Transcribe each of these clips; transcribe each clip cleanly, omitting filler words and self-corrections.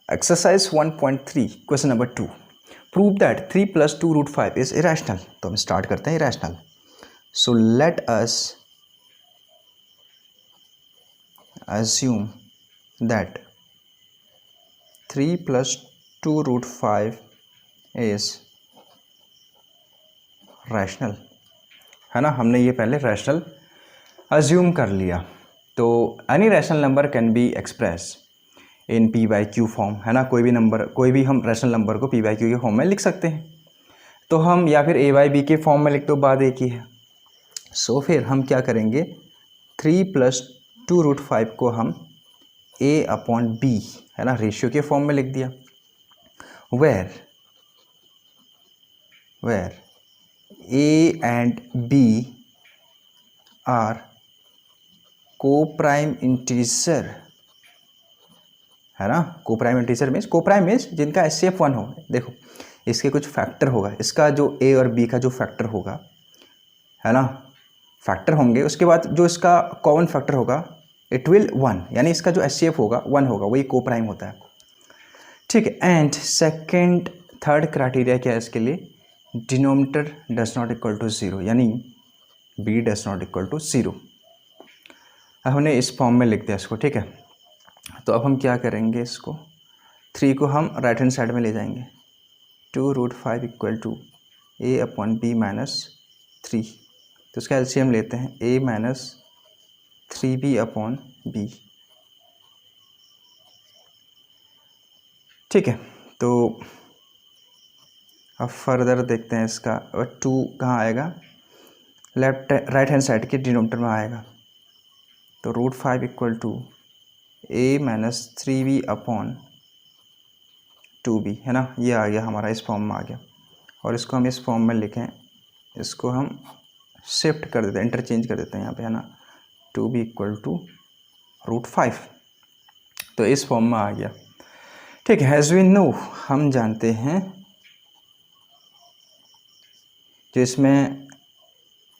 Exercise 1.3 question number 2, prove that 3 + 2 √5 is irrational. तो हम start करते हैं irrational. So let us assume that 3 + 2 √5 is rational, है ना। हमने ये पहले रैशनल अज्यूम कर लिया। तो any rational number can be express in p/q form, है ना। कोई भी नंबर, कोई भी हम रैशनल नंबर को p/q के फॉर्म में लिख सकते हैं। तो हम या फिर a/b के फॉर्म में लिख दो, बात एक ही है। सो फिर हम क्या करेंगे, 3 + 2 √5 को हम a/b, है ना, रेशियो के फॉर्म में लिख दिया। Where a and b are co-prime integer, है ना। को-प्राइम इंटीजर मीन्स जिनका एचसीएफ 1 हो। देखो इसके कुछ फैक्टर होगा, इसका जो a और b का जो फैक्टर होगा, है ना, फैक्टर होंगे। उसके बाद जो इसका कॉमन फैक्टर होगा इट विल 1, यानी इसका जो एचसीएफ होगा 1 होगा, वही को-प्राइम होता है, ठीक है। एंड सेकेंड थर्ड क्राइटेरिया क्या है इसके लिए, denominator does not equal to 0, यानी b does not equal to 0। अब हमने इस फॉर्म में लिख दिया इसको, ठीक है। तो अब हम क्या करेंगे, इसको 3 को हम राइट हैंड साइड में ले जाएंगे। 2 √5 इक्वल टू a/b - 3। तो इसका एलसीएम लेते हैं, a - 3b/b, ठीक है। तो अब फर्दर देखते हैं इसका, और 2 कहाँ आएगा, राइट हैंड साइड के डिनोमिनेटर में आएगा। तो √5 इक्वल टू a - 3b/2b, है ना। ये आ गया हमारा, इस फॉर्म में आ गया। और इसको हम इस फॉर्म में लिखें, इसको हम शिफ्ट कर देते हैं, इंटरचेंज कर देते हैं यहाँ पे, है ना। 2b इक्वल टू √5, तो इस फॉर्म में आ गया, ठीक है। एज वी नो, हम जानते हैं जो इसमें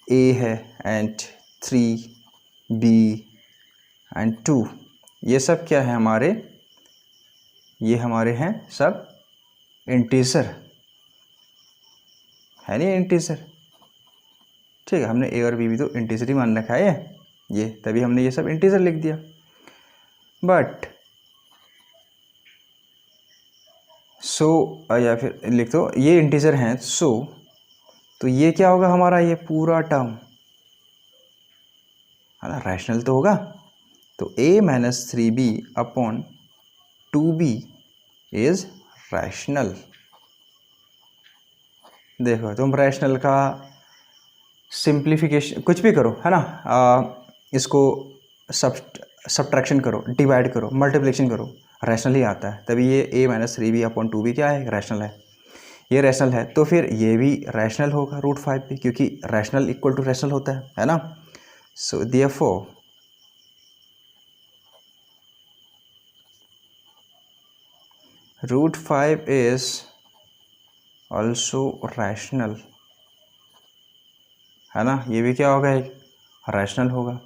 a है एंड 3b एंड 2, ये सब क्या है हमारे, ये हमारे हैं सब इंटीजर, है नहीं, इंटीजर, ठीक है। हमने a और b भी तो इंटीजर ही मान रखा है ये, तभी हमने ये सब इंटीजर लिख दिया। बट या फिर लिख दो ये इंटीजर हैं, तो ये क्या होगा हमारा, ये पूरा टर्म, है ना, रैशनल तो होगा। तो a - 3b/2b इज रैशनल। देखो तुम रैशनल का सिंप्लीफिकेशन कुछ भी करो, है ना, इसको सब्ट्रैक्शन करो, डिवाइड करो, मल्टीप्लिकेशन करो, रैशनल ही आता है। तभी ये a - 3b/2b क्या है, रैशनल है, ये रैशनल है। तो फिर ये भी रैशनल होगा √5 भी, क्योंकि रैशनल इक्वल टू रैशनल होता है ना। So therefore √5 is also rational, है ना। ये भी क्या होगा, एक रैशनल होगा।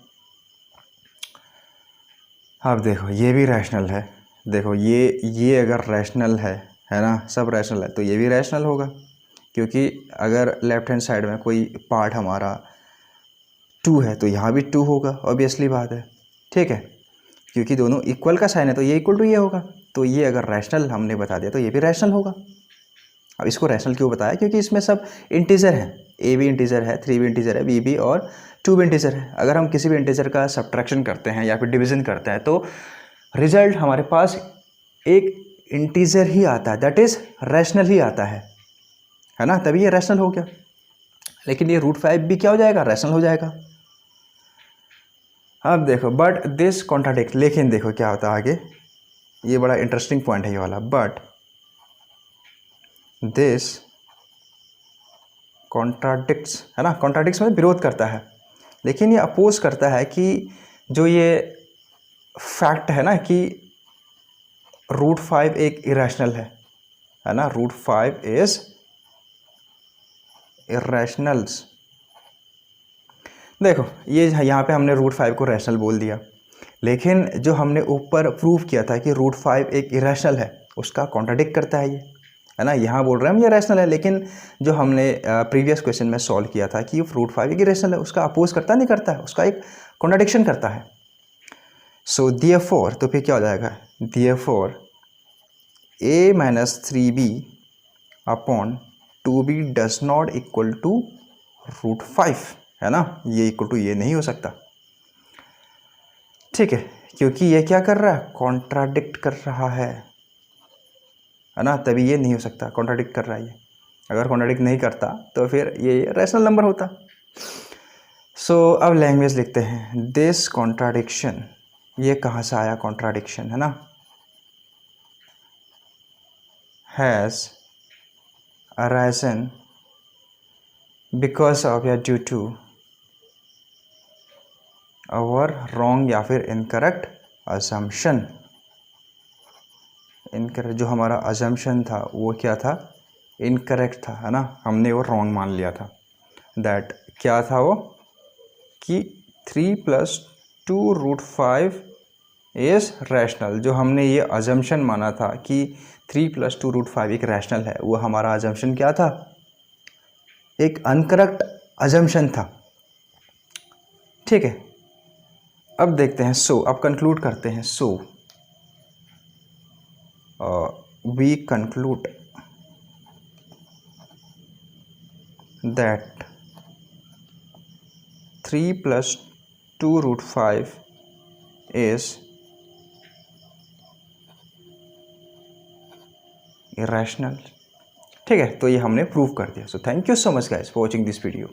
अब देखो ये भी रैशनल है, देखो ये अगर रैशनल है ना, सब रैशनल है, तो ये भी रैशनल होगा, क्योंकि अगर लेफ्ट हैंड साइड में कोई पार्ट हमारा 2 है तो यहाँ भी 2 होगा, ऑब्वियसली बात है, ठीक है। क्योंकि दोनों इक्वल का साइन है तो ये इक्वल टू ये होगा। तो ये अगर रैशनल हमने बता दिया तो ये भी रैशनल होगा। अब इसको रैशनल क्यों बताया, क्योंकि इसमें सब इंटीजर है, a भी इंटीजर है, 3 भी इंटीजर है, b भी और 2 भी इंटीजर है। अगर हम किसी भी इंटीजर का सब्ट्रैक्शन करते हैं या फिर डिवीजन करते हैं तो रिजल्ट हमारे पास एक इंटीजर ही आता है, दैट इज रैशनल ही आता है ना, तभी ये रैशनल हो गया। लेकिन ये √5 भी क्या हो जाएगा, रैशनल हो जाएगा। अब देखो बट दिस कॉन्ट्राडिक्ट, लेकिन देखो क्या होता है आगे, ये बड़ा इंटरेस्टिंग पॉइंट है ये वाला। बट दिस कॉन्ट्राडिक्ट्स, है ना, कॉन्ट्राडिक्ट्स में विरोध करता है, लेकिन ये अपोज करता है कि जो ये फैक्ट है ना कि √5 एक इरेशनल है ना, √5 इज इरेशनल्स। देखो ये यहाँ पे हमने √5 को रैशनल बोल दिया, लेकिन जो हमने ऊपर प्रूव किया था कि √5 एक इरेशनल है, उसका कॉन्ट्राडिक्ट करता है ना। यहाँ बोल रहे हैं हम ये रैशनल है, लेकिन जो हमने प्रीवियस क्वेश्चन में सॉल्व किया था कि रूट 5 एक इरेशनल है, उसका अपोज करता नहीं करता है, उसका एक कॉन्ट्राडिक्शन करता है। सो देयरफॉर, तो फिर क्या हो जाएगा, therefore a minus 3b upon 2b does not equal to root 5, है ना। ये इक्वल टू ये नहीं हो सकता, ठीक है, क्योंकि ये क्या कर रहा है, कॉन्ट्राडिक्ट कर रहा है ना, तभी ये नहीं हो सकता, कॉन्ट्राडिक्ट कर रहा है ये। अगर कॉन्ट्राडिक्ट नहीं करता तो फिर ये रैशनल नंबर होता। सो अब लैंग्वेज लिखते हैं, दिस कॉन्ट्राडिक्शन, ये कहाँ से आया कॉन्ट्राडिक्शन, है ना, हैज़ अराइजन बिकॉज ऑफ या ड्यू टू आवर रॉन्ग या फिर इनकरेक्ट असम्पशन। इनकरेक्ट, जो हमारा असम्पशन था वो क्या था, इनकरेक्ट था, है ना, हमने वो रॉन्ग मान लिया था। दैट क्या था वो, कि 3 + 2 रूट 5 इज़ रैशनल। जो हमने ये अजम्पशन माना था कि 3 + 2 रूट 5 एक रैशनल है, वो हमारा अजम्पशन क्या था, एक अनकरेक्ट अजम्पशन था, ठीक है। अब देखते हैं, सो अब कंक्लूड करते हैं। So we conclude that 3 + 2 root 5 is irrational, ठीक है। तो ये हमने प्रूव कर दिया। So thank you so much guys for watching this video.